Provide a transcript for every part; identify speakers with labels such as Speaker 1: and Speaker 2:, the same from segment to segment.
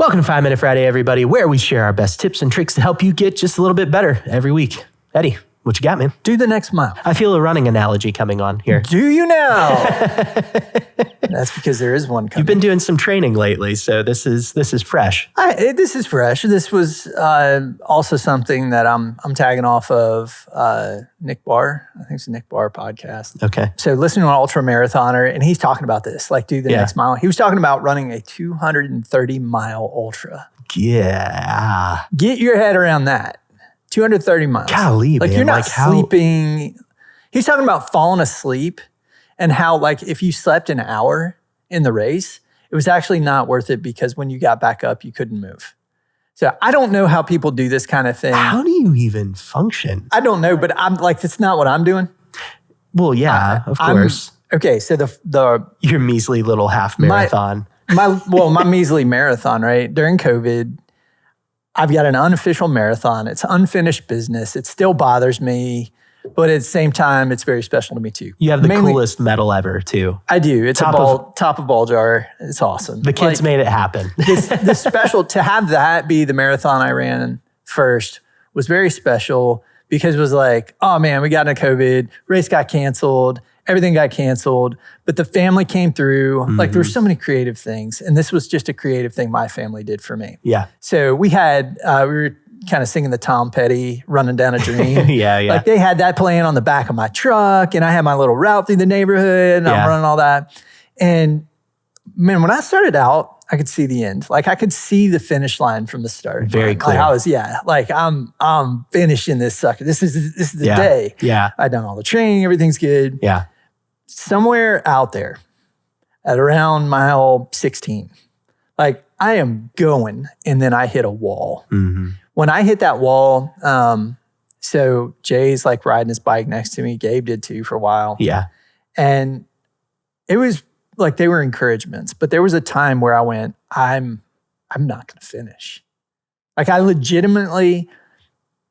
Speaker 1: Welcome to 5 Minute Friday, everybody, where we share our best tips and tricks to help you get just a little bit better every week. Eddie, what you got, man?
Speaker 2: Do the next mile.
Speaker 1: I feel a running analogy coming on here.
Speaker 2: Do you now? That's because there is one coming.
Speaker 1: You've been doing some training lately, so this is fresh.
Speaker 2: This is fresh. This was also something that I'm tagging off of Nick Barr. I think it's a Nick Barr podcast.
Speaker 1: Okay.
Speaker 2: So listening to an ultra marathoner, and he's talking about this, like do the next mile. He was talking about running a 230-mile ultra.
Speaker 1: Yeah.
Speaker 2: Get your head around that. 230 miles.
Speaker 1: Golly,
Speaker 2: like
Speaker 1: man.
Speaker 2: you're not sleeping. He's talking about falling asleep and how like if you slept an hour in the race, it was actually not worth it because when you got back up, you couldn't move. So I don't know how people do this kind of thing.
Speaker 1: How do you even function?
Speaker 2: I don't know, but I'm like, it's not what I'm doing.
Speaker 1: Well, yeah, of course.
Speaker 2: Okay, so
Speaker 1: your measly little half marathon.
Speaker 2: My measly marathon, right? During COVID, I've got an unofficial marathon. It's unfinished business. It still bothers me, but at the same time, it's very special to me too.
Speaker 1: You have the coolest medal ever too.
Speaker 2: I do. It's top of ball jar. It's awesome.
Speaker 1: The kids made it happen.
Speaker 2: This special, to have that be the marathon I ran first was very special because it was like, oh man, we got into COVID, race got canceled, everything got canceled, but the family came through. Mm-hmm. Like there were so many creative things. And this was just a creative thing my family did for me.
Speaker 1: Yeah.
Speaker 2: So we had, we were kind of singing the Tom Petty Running Down a Dream.
Speaker 1: Yeah.
Speaker 2: Like they had that playing on the back of my truck and I had my little route through the neighborhood and I'm running all that. And man, when I started out, I could see the end. Like I could see the finish line from the start.
Speaker 1: Very clear.
Speaker 2: Like I'm finishing this sucker. This is the day.
Speaker 1: Yeah.
Speaker 2: I've done all the training. Everything's good.
Speaker 1: Yeah.
Speaker 2: Somewhere out there at around mile 16, like I am going and then I hit a wall. Mm-hmm. When I hit that wall, so Jay's like riding his bike next to me. Gabe did too for a while.
Speaker 1: Yeah.
Speaker 2: And it was like they were encouragements, but there was a time where I went, I'm not going to finish. Like I legitimately,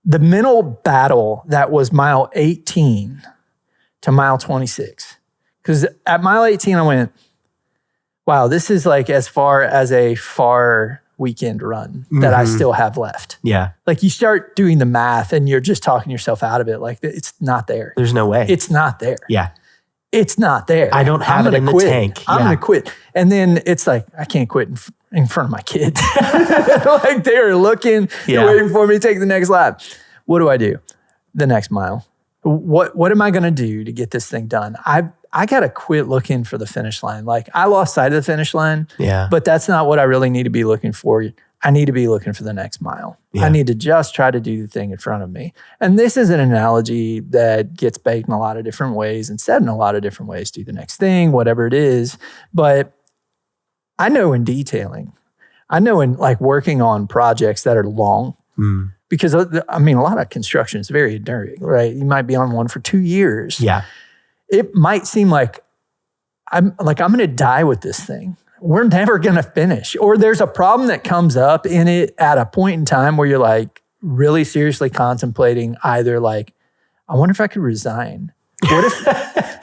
Speaker 2: the mental battle that was mile 18 to mile 26. Because at mile 18, I went, wow, this is like as far as a far weekend run that I still have left.
Speaker 1: Yeah.
Speaker 2: Like you start doing the math and you're just talking yourself out of it. Like it's not there.
Speaker 1: There's no way.
Speaker 2: It's not there.
Speaker 1: Yeah.
Speaker 2: It's not there.
Speaker 1: I don't have it in the tank.
Speaker 2: I'm going to quit. And then it's like, I can't quit in front of my kids. Like they're looking, they're waiting for me to take the next lap. What do I do? The next mile. What am I going to do to get this thing done? I got to quit looking for the finish line. Like I lost sight of the finish line, but that's not what I really need to be looking for. I need to be looking for the next mile. Yeah. I need to just try to do the thing in front of me. And this is an analogy that gets baked in a lot of different ways and said in a lot of different ways. Do the next thing, whatever it is. But I know in detailing, I know in like working on projects that are long, because I mean, a lot of construction is very enduring, right? You might be on one for 2 years.
Speaker 1: Yeah.
Speaker 2: It might seem like I'm going to die with this thing. We're never going to finish. Or there's a problem that comes up in it at a point in time where you're like really seriously contemplating either like, I wonder if I could resign.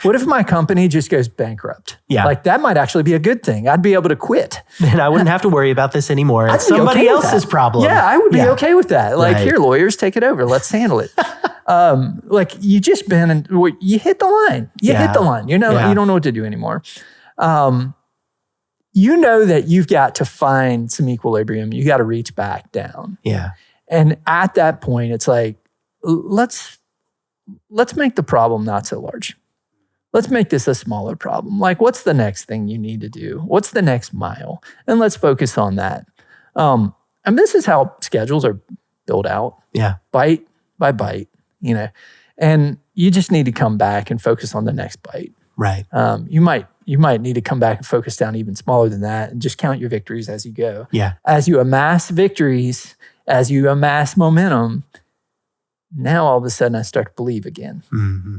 Speaker 2: What if my company just goes bankrupt? Yeah. Like that might actually be a good thing. I'd be able to quit.
Speaker 1: Then I wouldn't have to worry about this anymore. It's somebody else's problem.
Speaker 2: Yeah, I would be okay with that. Like here, lawyers, take it over. Let's handle it. Like you just you hit the line. You hit the line. You know, you don't know what to do anymore. You know that you've got to find some equilibrium. You got to reach back down.
Speaker 1: Yeah.
Speaker 2: And at that point, it's like, let's make the problem not so large. Let's make this a smaller problem. Like, what's the next thing you need to do? What's the next mile? And let's focus on that. And this is how schedules are built out.
Speaker 1: Yeah.
Speaker 2: Bite by bite, you know. And you just need to come back and focus on the next bite.
Speaker 1: Right.
Speaker 2: You might need to come back and focus down even smaller than that and just count your victories as you go.
Speaker 1: Yeah.
Speaker 2: As you amass victories, as you amass momentum, now all of a sudden I start to believe again. Mm-hmm.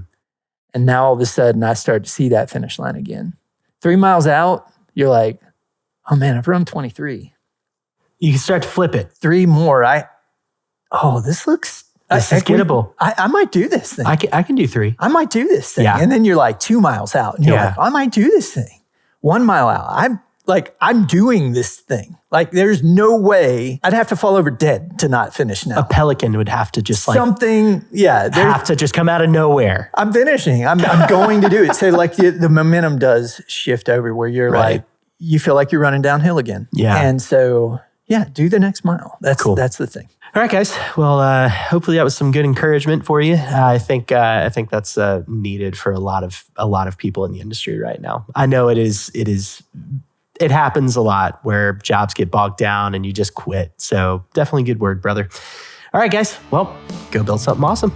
Speaker 2: And now all of a sudden I start to see that finish line again. 3 miles out, you're like, oh man, I've run 23.
Speaker 1: You can start to flip it.
Speaker 2: 3 more. This is
Speaker 1: gettable.
Speaker 2: I might do this thing.
Speaker 1: I can do 3.
Speaker 2: I might do this thing.
Speaker 1: Yeah.
Speaker 2: And then you're like 2 miles out. And you're like, I might do this thing. 1 mile out. like I'm doing this thing. Like there's no way I'd have to fall over dead to not finish now.
Speaker 1: A pelican would have to just like
Speaker 2: something,
Speaker 1: have to just come out of nowhere.
Speaker 2: I'm finishing. I'm going to do it. So like the momentum does shift over where you're like, you feel like you're running downhill again.
Speaker 1: Yeah.
Speaker 2: And so, do the next mile. That's cool. That's the thing.
Speaker 1: All right, guys. Well, hopefully that was some good encouragement for you. I think that's needed for a lot of people in the industry right now. I know it is. It happens a lot where jobs get bogged down and you just quit. So definitely good word, brother. All right, guys. Well, go build something awesome.